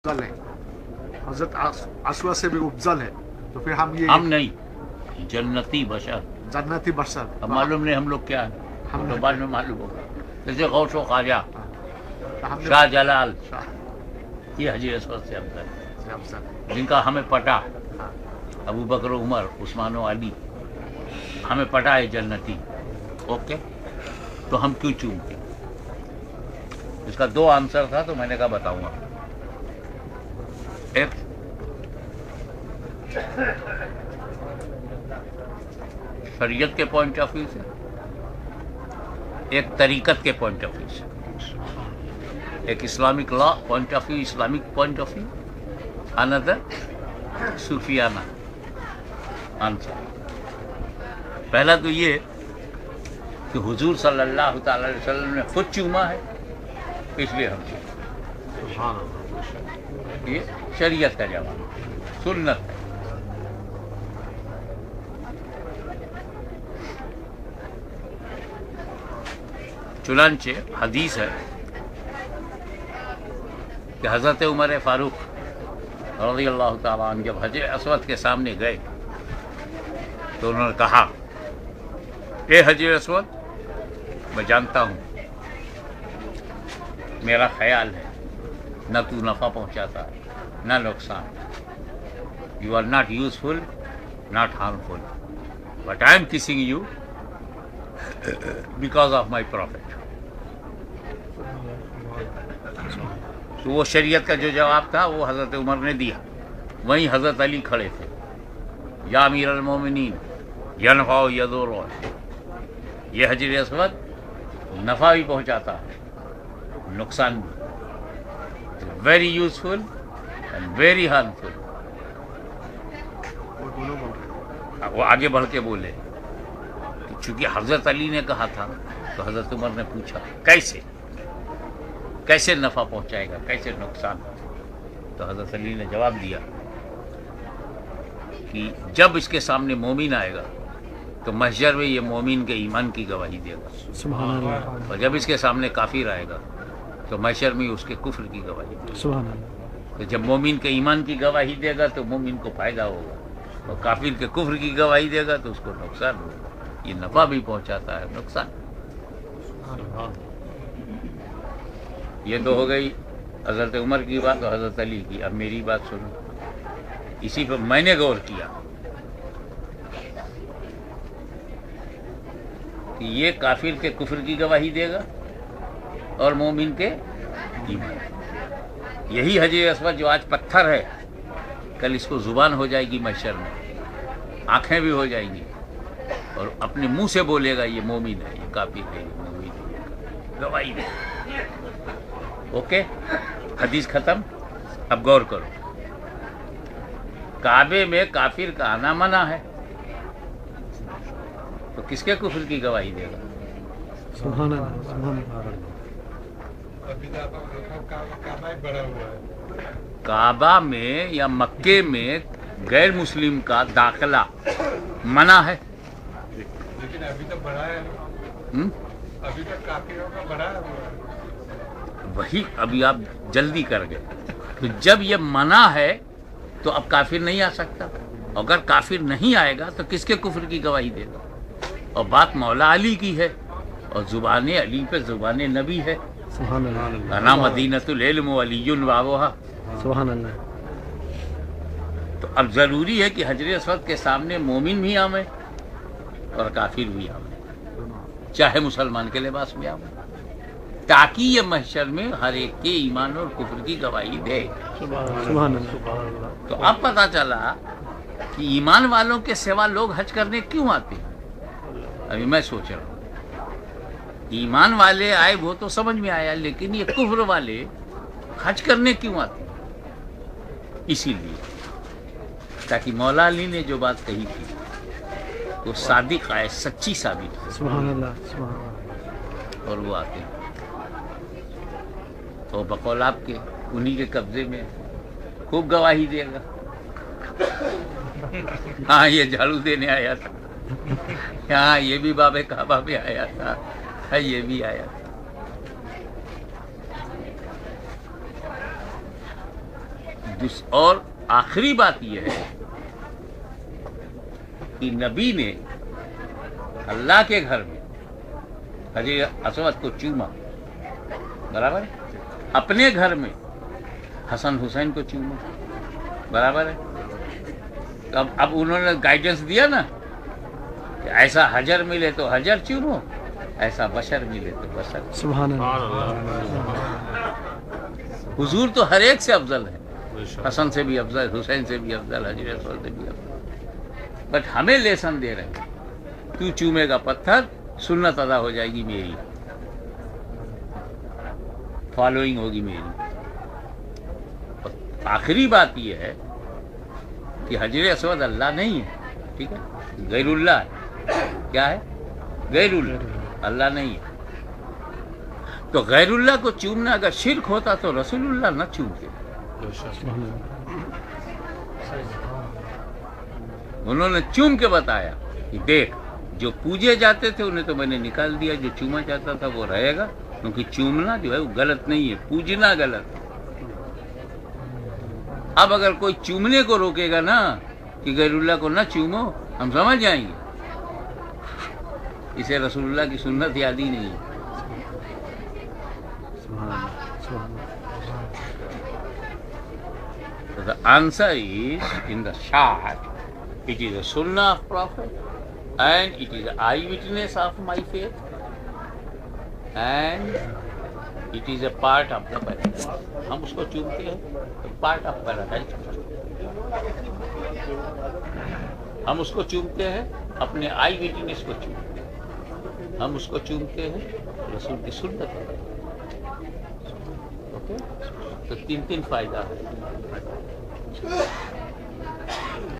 افضل ہے, حضرت اسود سے بھی افضل ہے, تو پھر ہم نہیں جنتی بشر, جنتی بشر. اب معلوم نہیں ہم لوگ کیا ہیں, ہم تو بعد میں معلوم ہوگا. جیسے غوث و خواجہ, شاہ جلال, یہ حجر اسود سے افضل, جن کا ہمیں پٹا, ابو بکر و عمر, عثمان و علی, ہمیں پٹا ہے جنتی. اوکے, تو ہم کیوں چونکے؟ اس کا 2 آنسر تھا, تو میں نے کہا بتاؤں گا. ایک شریعت کے پوائنٹ آف ویو سے, ایک طریقت کے پوائنٹ آف ویو سے, ایک Islamic law point of view, Islamic point of view, اندر صوفیانہ آنسر. پہلا تو یہ کہ حضور صلی اللہ تعالی علیہ وسلم نے خود چوما ہے, اس لیے ہم یہ شریعت کا جواب, سنت ہے. چنانچہ حدیث ہے کہ حضرت عمر فاروق رضی اللہ تعالیٰ عنہ جب حجر اسود کے سامنے گئے تو انہوں نے کہا, اے حجر اسود, میں جانتا ہوں, میرا خیال ہے نہ تو نفع پہنچاتا نہ نقصان. You are not useful not harmful, but I am kissing you because of my profit. تو وہ شریعت کا جو جواب تھا وہ حضرت عمر نے دیا. وہیں حضرت علی کھڑے تھے, یا امیر المومنین ینفع و یضر, یہ حجر اسود نفع بھی پہنچاتا ہے نقصان بھی, very useful and very harmful. وہ آگے بڑھ کے بولے کہ چونکہ حضرت علی نے کہا تھا تو حضرت عمر نے پوچھا کیسے نفع پہنچائے گا, کیسے نقصان؟ تو حضرت علی نے جواب دیا کہ جب اس کے سامنے مومن آئے گا تو محشر میں یہ مومن کے ایمان کی گواہی دے گا, سبحان اللہ, اور جب اس کے سامنے کافر آئے گا تو محشر میں اس کے کفر کی گواہی دے گا. سبحان اللہ. تو جب مومن کے ایمان کی گواہی دے گا تو مومن کو فائدہ ہوگا, اور کافر کے کفر کی گواہی دے گا تو اس کو نقصان ہوگا. یہ نفع بھی پہنچاتا ہے, نقصان. یہ تو ہو گئی حضرت عمر کی بات اور حضرت علی کی. اب میری بات سنو, اسی پر میں نے غور کیا کہ یہ کافر کے کفر کی گواہی دے گا اور مومن کے ایمان. یہی حجر اسود جو آج پتھر ہے, کل اس کو زبان ہو جائے گی محشر میں, آنکھیں بھی ہو جائیں گی, اور اپنے منہ سے بولے گا یہ مومن ہے, یہ کافر ہے, یہ مومن ہے, گواہی دے. اوکے, حدیث ختم. اب غور کرو, کعبے میں کافر کا آنا منع ہے, تو کس کے کفر کی گواہی دے گا؟ سبحان اللہ, سبحان اللہ. کعبہ میں یا مکے میں غیر مسلم کا داخلہ منع ہے, لیکن ابھی تک بڑھا ہے, ابھی تک کافروں کا بڑھا ہے. وہی ابھی آپ جلدی کر گئے. تو جب یہ منع ہے تو اب کافر نہیں آ سکتا. اگر کافر نہیں آئے گا تو کس کے کفر کی گواہی دے گا؟ اور بات مولا علی کی ہے, اور زبان علی پہ زبان نبی ہے. سبحان اللہ, انا مدینۃ العلم وعلی بابھا. سبحان اللہ. تو اب ضروری ہے کہ حجر اسود کے سامنے مومن بھی آویں اور کافر بھی آویں, چاہے مسلمان کے لباس میں آویں, تاکہ یہ محشر میں ہر ایک کے ایمان اور کفر کی گواہی دے. سبحان اللہ. تو اب پتہ چلا کہ ایمان والوں کے سوا لوگ حج کرنے کیوں آتے ہیں. ابھی میں سوچ رہا ہوں, ایمان والے آئے وہ تو سمجھ میں آیا, لیکن یہ کفر والے حج کرنے کیوں آتے ہیں؟ اسی لیے تاکہ مولا علی نے جو بات کہی تھی وہ صادق ہے, سچی ثابت ہے. سبحان اللہ, سبحان اللہ. اور وہ آتے ہیں تو بقول آپ کے انہی کے قبضے میں خوب گواہی دے گا. ہاں یہ جھاڑو دینے آیا تھا, ہاں یہ بھی باب کعبہ میں آیا تھا, یہ بھی آیا تھا. اور آخری بات یہ ہے کہ نبی نے اللہ کے گھر میں حجر اسود کو چوما، برابر ہے، اپنے گھر میں حسن حسین کو چوما، برابر ہے۔ اب انہوں نے گائیڈنس دیا نا کہ ایسا حجر ملے تو حجر چومو، ایسا بشر ملے تو بشر۔ سبحان اللہ، حضور تو ہر ایک سے افضل ہے، حسن سے بھی افضل، حسین سے بھی افضل، حجر اسود سے بھی افضل، بٹ ہمیں لیسن دے رہے ہیں، تو چومے گا پتھر، سنت ادا ہو جائے گی میری، فالوئنگ ہوگی میری۔ اور آخری بات یہ ہے کہ حجر اسود اللہ نہیں ہے، ٹھیک ہے، غیر اللہ ہے۔ کیا ہے؟ غیر اللہ، اللہ نہیں ہے۔ تو غیر اللہ کو چومنا اگر شرک ہوتا تو رسول اللہ نہ چومتے، انہوں نے چوم کے بتایا کہ دیکھ، جو پوجے جاتے تھے انہیں تو میں نے نکال دیا، جو چوما جاتا تھا وہ رہے گا، کیونکہ چومنا جو ہے وہ غلط نہیں ہے، پوجنا غلط ہے۔ اب اگر کوئی چومنے کو روکے گا نا کہ غیر اللہ کو نہ چومو، ہم سمجھ جائیں گے اسے رسول اللہ کی سنت یاد ہی نہیں ہے۔ سبحان اللہ، سبحان اللہ۔ The answer is in the short. It is a sunnah of Prophet and it is an eyewitness of my faith and it is a part of the paradise. ہم اس کو چومتے ہیں، پارٹ آف پیراڈائز، ہم اس کو چومتے ہیں، اپنے آئی witness کو چومتے ہیں، ہم اس کو چومتے ہیں رسول کی سنت ہے۔ اوکے، تو تین فائدہ ہے۔